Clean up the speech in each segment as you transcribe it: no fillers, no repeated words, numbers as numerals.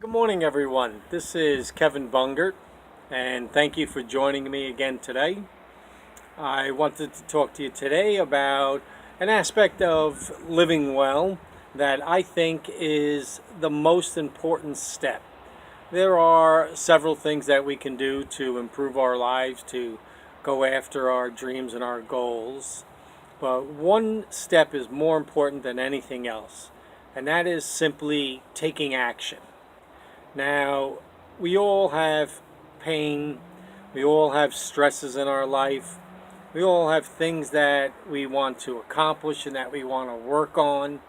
Good morning, everyone. This is Kevin Bungert, and thank you for joining me again today. I wanted to talk to you today about an aspect of living well that I think is the most important step. There are several things that we can do to improve our lives, to go after our dreams and our goals, but one step is more important than anything else, and that is simply taking action. Now, we all have pain, we all have stresses in our life, we all have things that we want to accomplish and that we want to work on.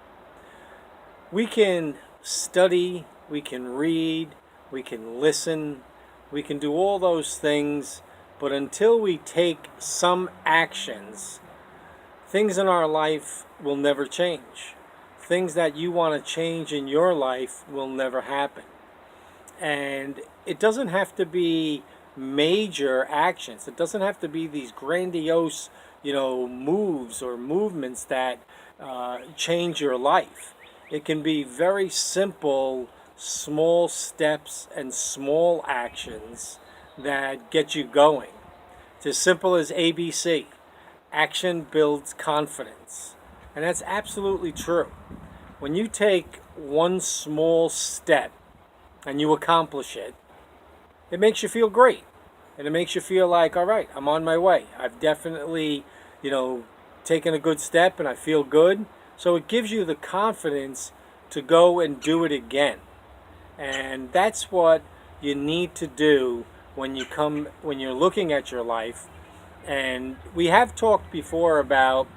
We can study, we can read, we can listen, we can do all those things, but until we take some actions, things in our life will never change. Things that you want to change in your life will never happen. And it doesn't have to be major actions. It doesn't have to be these grandiose, moves or movements that change your life. It can be very simple, small steps and small actions that get you going. It's as simple as ABC. Action builds confidence. And that's absolutely true. When you take one small step and you accomplish it, it makes you feel great. And it makes you feel like, all right, I'm on my way. I've definitely, taken a good step and I feel good. So it gives you the confidence to go and do it again. And that's what you need to do when you're looking at your life. And we have talked before about,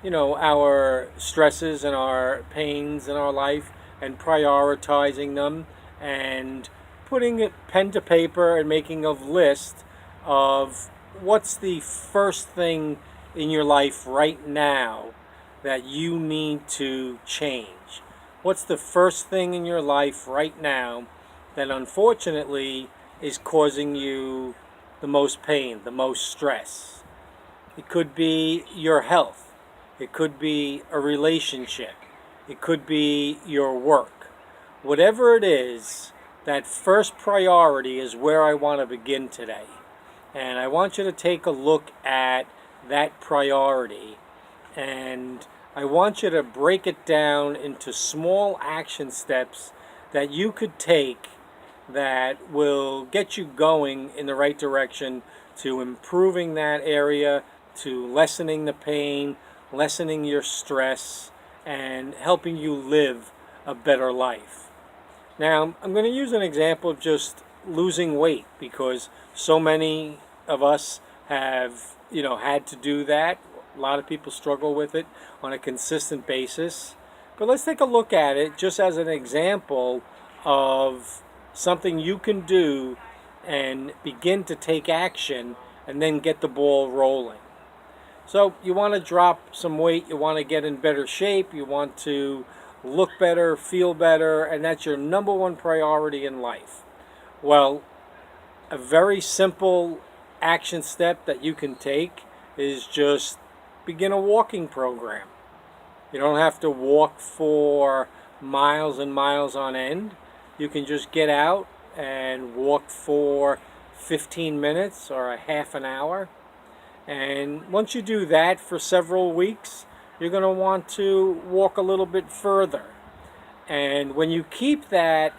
our stresses and our pains in our life and prioritizing them and putting it pen to paper and making a list of what's the first thing in your life right now that you need to change. What's the first thing in your life right now that unfortunately is causing you the most pain, the most stress? It could be your health. It could be a relationship. It could be your work. Whatever it is, that first priority is where I want to begin today. And I want you to take a look at that priority. And I want you to break it down into small action steps that you could take that will get you going in the right direction to improving that area, to lessening the pain, lessening your stress, and helping you live a better life. Now, I'm going to use an example of just losing weight because so many of us have, had to do that. A lot of people struggle with it on a consistent basis. But let's take a look at it just as an example of something you can do and begin to take action and then get the ball rolling. So you want to drop some weight, you want to get in better shape, you want to look better, feel better, and that's your number one priority in life. Well, a very simple action step that you can take is just begin a walking program. You don't have to walk for miles and miles on end. You can just get out and walk for 15 minutes or a half an hour. And once you do that for several weeks, you're going to want to walk a little bit further. And when you keep that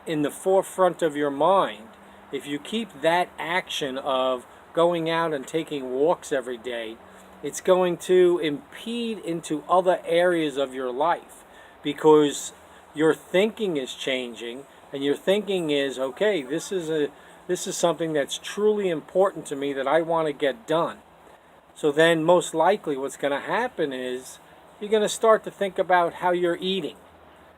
in the forefront of your mind, if you keep that action of going out and taking walks every day, it's going to impede into other areas of your life because your thinking is changing and your thinking is, okay, this is something that's truly important to me that I want to get done. So then most likely what's going to happen is you're going to start to think about how you're eating.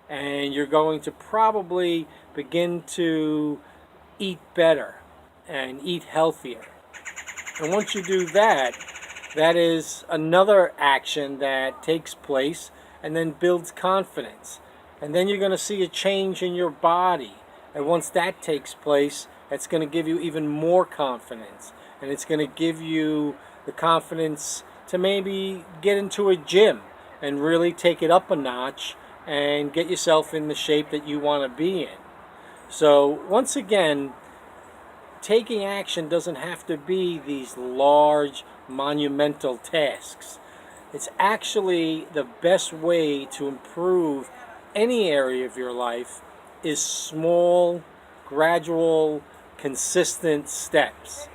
And you're going to probably begin to eat better and eat healthier. And once you do that, that is another action that takes place and then builds confidence. And then you're going to see a change in your body. And once that takes place, it's going to give you even more confidence. And it's going to give you the confidence to maybe get into a gym and really take it up a notch and get yourself in the shape that you want to be in. So once again, taking action doesn't have to be these large, monumental tasks. It's actually the best way to improve any area of your life is small, gradual, consistent steps.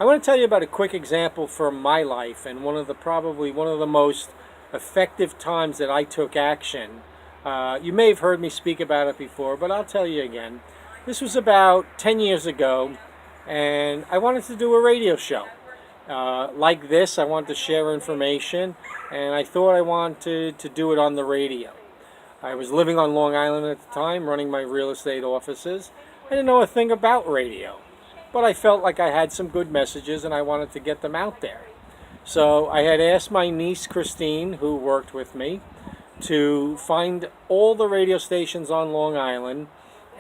I want to tell you about a quick example from my life and probably one of the most effective times that I took action. You may have heard me speak about it before, but I'll tell you again. This was about 10 years ago, and I wanted to do a radio show. Like this, I wanted to share information, and I thought I wanted to do it on the radio. I was living on Long Island at the time, running my real estate offices. I didn't know a thing about radio, but I felt like I had some good messages and I wanted to get them out there. So I had asked my niece Christine, who worked with me, to find all the radio stations on Long Island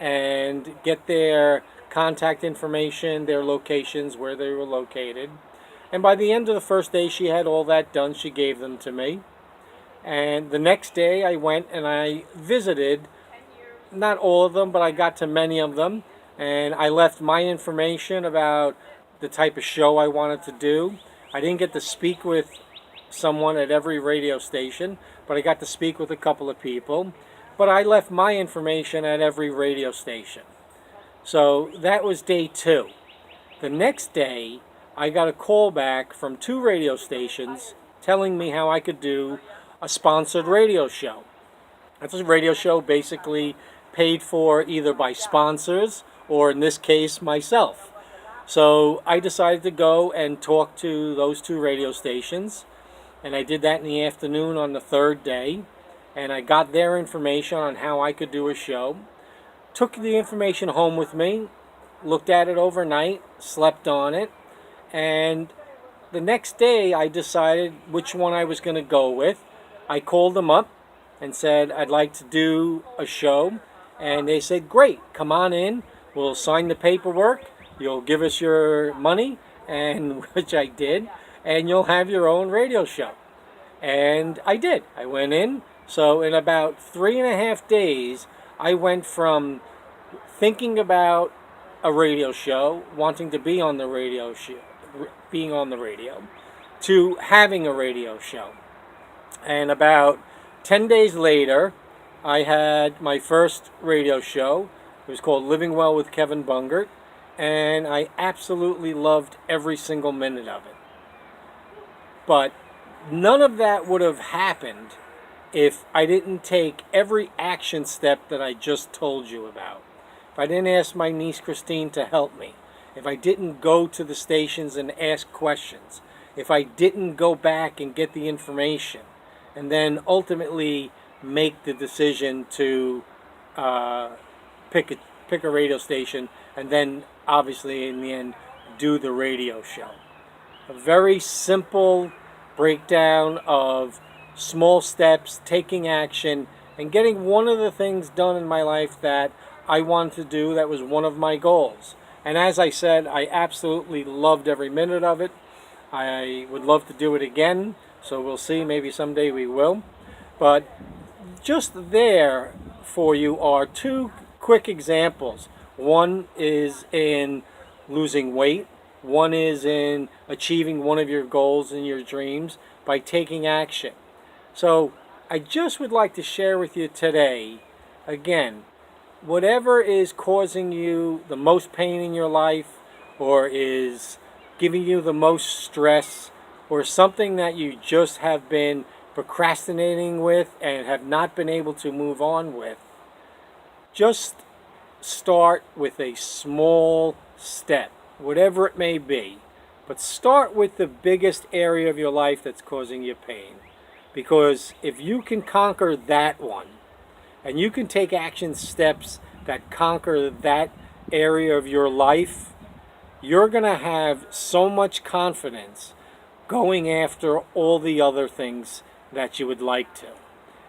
and get their contact information, their locations, where they were located. And by the end of the first day she had all that done. She gave them to me. And the next day I went and I visited, not all of them, but I got to many of them. And I left my information about the type of show I wanted to do. I didn't get to speak with someone at every radio station, but I got to speak with a couple of people. But I left my information at every radio station. So that was day 2. The next day, I got a call back from 2 radio stations telling me how I could do a sponsored radio show. That's a radio show basically paid for either by sponsors or, in this case, myself. So I decided to go and talk to those 2 radio stations, and I did that in the afternoon on the 3rd day, and I got their information on how I could do a show. Took the information home with me, looked at it overnight, slept on it, and the next day I decided which one I was going to go with. I called them up and said I'd like to do a show, and they said, great, come on in, we'll sign the paperwork, you'll give us your money, and which I did, and you'll have your own radio show. And I did. I went in. So in about 3.5 days, I went from thinking about a radio show, wanting to be on the radio show, being on the radio, to having a radio show. And about 10 days later, I had my first radio show. It was called Living Well with Kevin Bungert, and I absolutely loved every single minute of it. But none of that would have happened if I didn't take every action step that I just told you about. If I didn't ask my niece Christine to help me, if I didn't go to the stations and ask questions, if I didn't go back and get the information, and then ultimately make the decision to pick a radio station, and then obviously in the end do the radio show. A very simple breakdown of small steps, taking action, and getting one of the things done in my life that I wanted to do. That was one of my goals. And as I said, I absolutely loved every minute of it. I would love to do it again, so we'll see. Maybe someday we will. But just there for you are 2 quick examples. One is in losing weight. One is in achieving one of your goals and your dreams by taking action. So I just would like to share with you today, again, whatever is causing you the most pain in your life, or is giving you the most stress, or something that you just have been procrastinating with and have not been able to move on with, just start with a small step, whatever it may be. But start with the biggest area of your life that's causing you pain. Because if you can conquer that one, and you can take action steps that conquer that area of your life, you're going to have so much confidence going after all the other things that you would like to.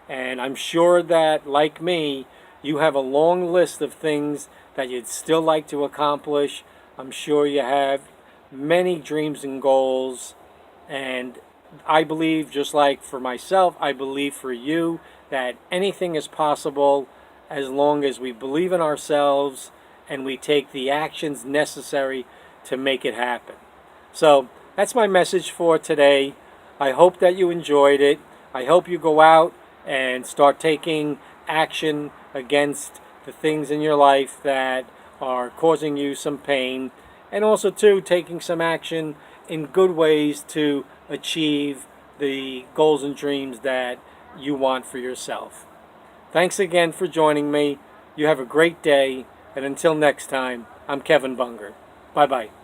And I'm sure that, like me, you have a long list of things that you'd still like to accomplish. I'm sure you have many dreams and goals, and I believe, just like for myself, I believe for you that anything is possible as long as we believe in ourselves and we take the actions necessary to make it happen. So that's my message for today. I hope that you enjoyed it. I hope you go out and start taking action against the things in your life that are causing you some pain, and also too taking some action in good ways to achieve the goals and dreams that you want for yourself. Thanks again for joining me. You have a great day, and until next time, I'm Kevin Bungert. Bye-bye.